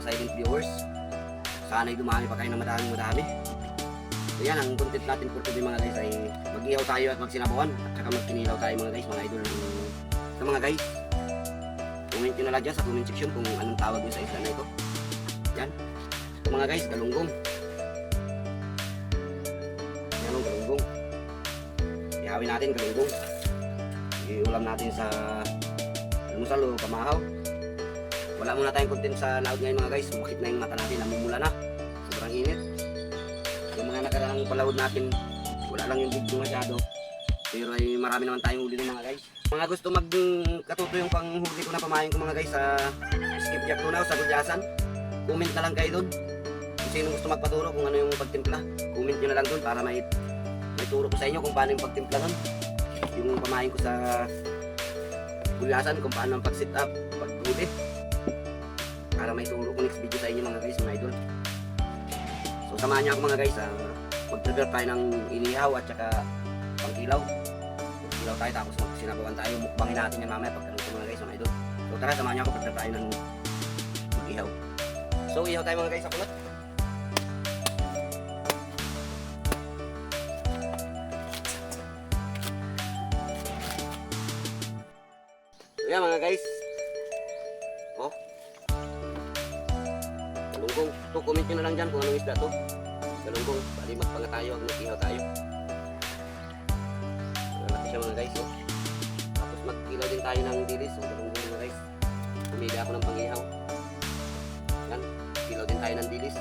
silent viewers. Sana'y dumami pa kayo ng madami. So yan, ang content natin for today mga guys ay mag-ihaw tayo at magsinabawan at saka magkinilaw tayo mga guys, mga idol. So mga guys, comment nyo na lang dyan sa comment section kung anong tawag nyo sa isla na ito. Yan. So mga guys, galunggong. Yan o, galunggong. Ihawin natin galunggong. Iulam natin sa almusal o pamahaw. Wala muna tayong content sa laod ngayon mga guys. Makit na yung mata natin, namumula na. Sobrang init. Yung mga nakaraang palawod natin, wala lang yung video masyado. Pero ay marami naman tayong huli ng mga guys. Mga gusto magkatuto yung panghuli ko na pamahin ko mga guys sa skipjack tunaw sa gulyasan. Comment na lang kayo doon. Kung sino gusto magpaturo kung ano yung pagtimpla. Comment nyo na lang doon para may turo ko sa inyo kung paano yung pagtimpla doon. Yung pamahin ko sa gulyasan kung paano ang pag-sit up, paghuli. Para may turo ko next video sa inyo mga guys, mga idol. So samahan niyo ako mga guys, mag-prepare tayo ng inihaw at saka pangkilaw. Pangkilaw tayo tapos magsinabawan tayo, mukbangin natin yan mamaya pagkaluto mga guys, mga idol. So tara, samahan niyo ako, prepare tayo ng mag-ihaw. So ihaw tayo mga guys sa kulot. So yan mga guys. Oh. Galunggong. So comment nyo na lang dyan kung anong isda to. Galunggong. Bali magpanga tayo, mag-ihaw tayo. Malaki siya mga guys. Oh. Tapos mag-ilaw din tayo ng dilis. So galunggong mga guys. Pumili ako ng pang-ihaw. Yan. Ilaw din tayo ng dilis.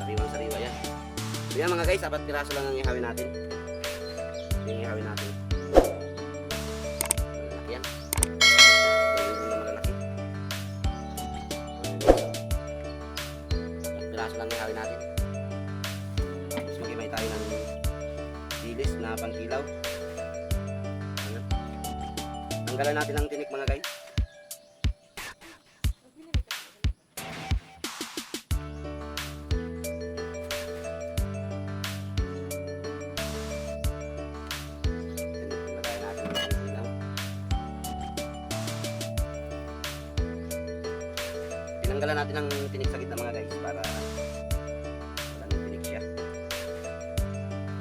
Sariwang-sariwa yan. So yan mga guys, 4 piraso lang ang ihawin natin. Yung ihawin natin. Malaki yan. Galunggong na malalaki. 4 piraso lang ihawin natin. Tapos mag-imay tayo ng dilis na pangkilaw. Ano? Tanggalan natin ang tinik mga guys. Tinanggalan natin ang tinik sa gitna mga guys para wala nang tinik siya.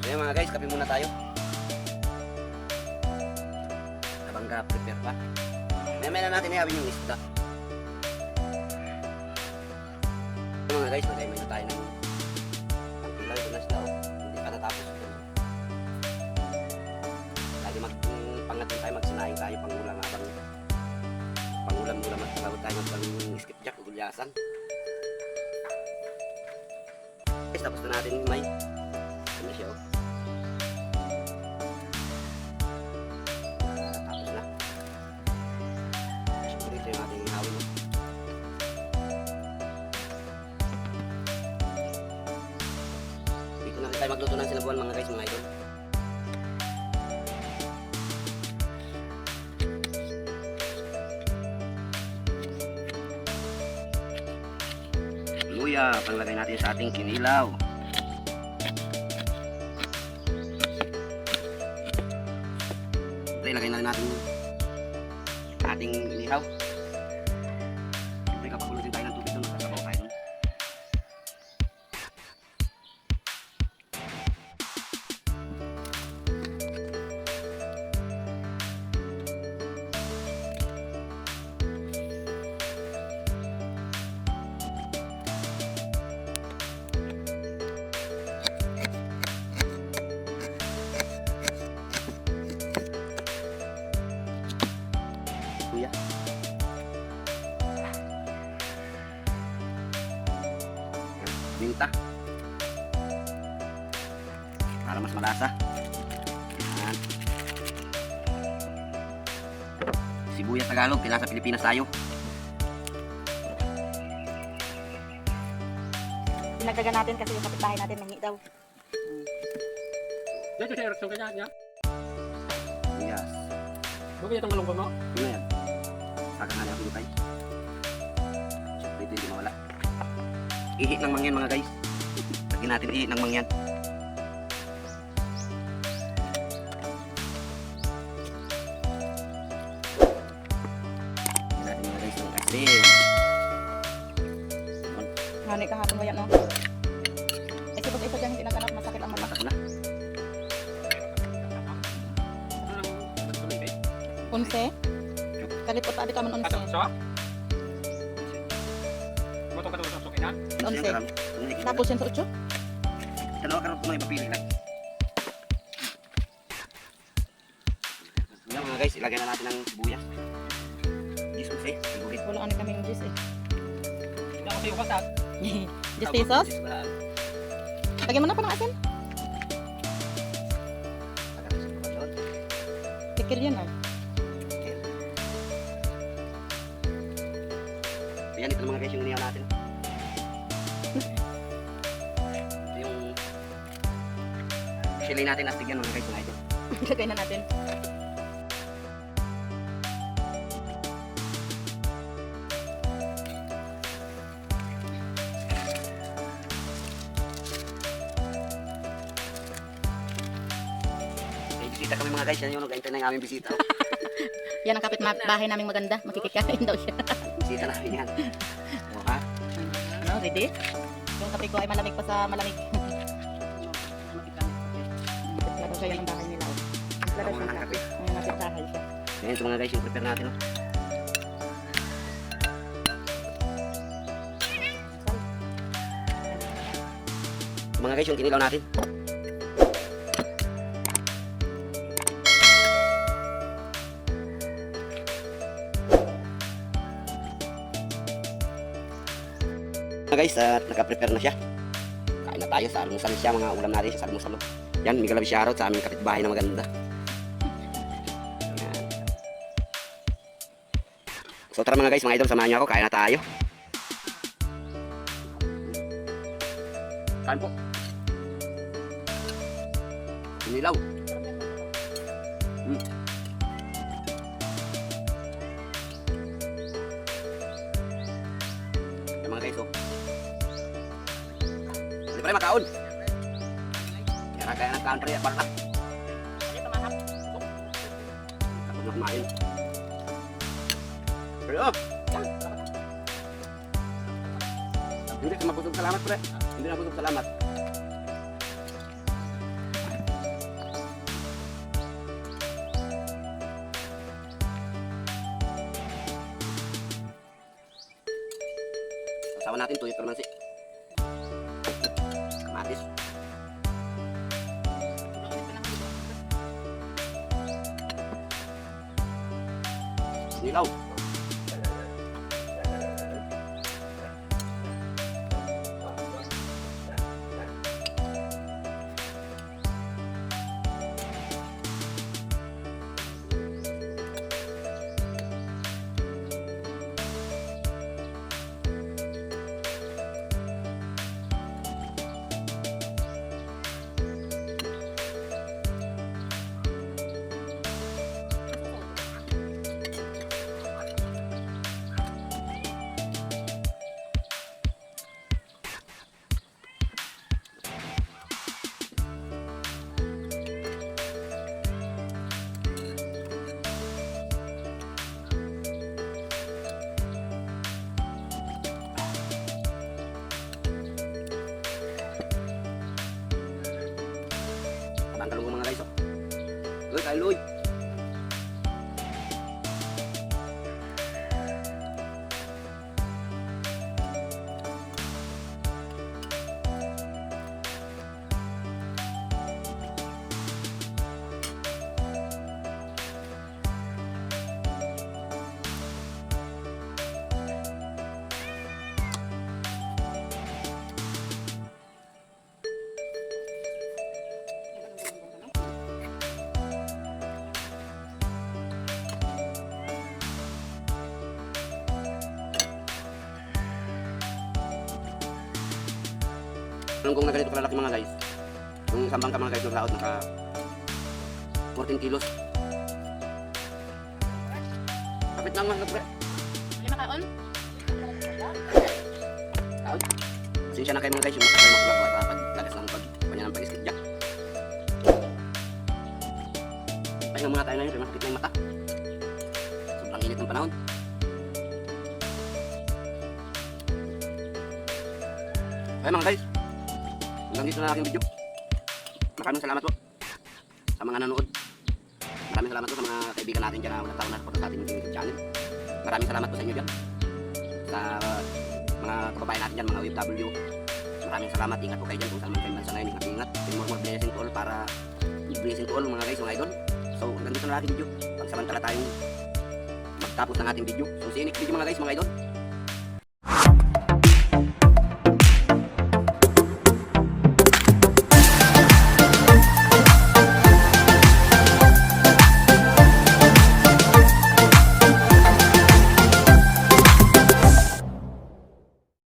So yan mga guys, kape muna tayo. Habang prepare pa. Mamaya na natin ihawin yung isda. So mga guys, mag-imay na tayo ng pangkilaw. Ito na sila. Hindi pa natapos. Lagi pangatin tayo, magsinahin tayo pangulam habang pangulam-ulam at palawad tayo mag-skipjack o gulyasan. Guys, tapos na natin may ano siya oh. Tapos na. Siyempre ito yung ating ihawin oh. Dito na rin tayo magluto ng silabuan mga guys, mga idol. Luya, panglagay natin sa ating kinilaw. Ito, ilagay na natin ating inihaw. Siyempre kapag ulutin tayo ng tubig doon, magkasabaw tayo doon. Luya. Minta. Para mas malasa. Yan. Sibuyas Tagalog, pinasa Pilipinas tayo. Pinagdagan natin kasi yung kapitbahay natin nangi daw. Dito siya reaksyon kanya niya. Yes. Bakit itong malungkot mo? Ano yan? Saka nga ako tayo. Siyempre ito hindi mawala. Ihi ng mangyan mga guys. Lagyan natin ihi ng mangyan. Lagyan natin mga guys ng asin. Gani kahapon mo yan, no? Eh, sibag isa dyan, hindi naganap, masakit ang mata. Matas na. 11. Kalipot pa, di ka man 11. Moto ka daw sa sukin ha? 11. Tapos yan sa 8. Dalawa karot mo ipapili lang. Yan mga guys, ilagay na natin ng sibuyas. Jesus eh, sibugit. Wala ano kaming juice eh. Hindi ako sa'yo kasag. 10 pesos? Lagyan mo na pa ng asin. Tikil yan ah. Ayan, ito na mga guys yung inihaw natin. Ito yung chili natin, astig yan mga guys. Mga ito. Lagay na natin. May bisita kami mga guys, yan yung nag-aintay na yung aming bisita. Yan ang kapitbahay naming maganda. Makikikain daw siya. Bisita namin yan. O ha? Ano, ready? Yung kape ko ay malamig pa sa malamig. Laro siya yan ang bahay nila. Laro siya sa kape. May napitahay siya. Ayan ito mga guys yung prepare natin. Ito mga guys yung kinilaw natin. Mga guys, naka-prepare na siya. Kain na tayo sa almusal siya, mga ulam natin siya sa almusal. Yan, Miguel Abisharot sa aming kapitbahay na maganda. Yan. So tara mga guys, mga idol, samahan niyo ako, kain na tayo. Kain po. Nilaw. Yan mga guys, oh. Hindi pa rin makaon. Yan, kaya nagkaan pa rin. Parang lang. Ano tumahap? Tapos na kumain. Pero, hindi ka mabusog salamat pre. Hindi na busog salamat. Kasama natin tuyot kalamansi. Kamatis. Nilaw. Ang kalong mga guys, oh. Uy, kailoy. Kung na ganito kalalaki mga guys, yung sambang ka mga guys, naglaot naka 14 kilos. Kapit lang mga pre. Lima kaon? Kaon. Sinsya na kayo mga guys, yung masakay makulak at paglagas ng pagpanya ng pag-skip jack. Pahinga muna tayo na yun, kaya masakit na yung mata. Sobrang init ng panahon. Ayun mga guys, hanggang dito na aking video. Maraming salamat po sa mga nanonood. Maraming salamat po sa mga kaibigan natin dyan na nagtawag na sa ating YouTube channel. Maraming salamat po sa inyo dyan. Sa mga kababayan natin dyan, mga OFW. Maraming salamat. Ingat po kayo dyan kung saan man kayo bansa ngayon. Ingat. And more blessing to all para blessing to all mga guys, mga idol. So hanggang dito na ating video. Pagsamantala tayong magtapos ng ating video. So see you next video mga guys, mga idol.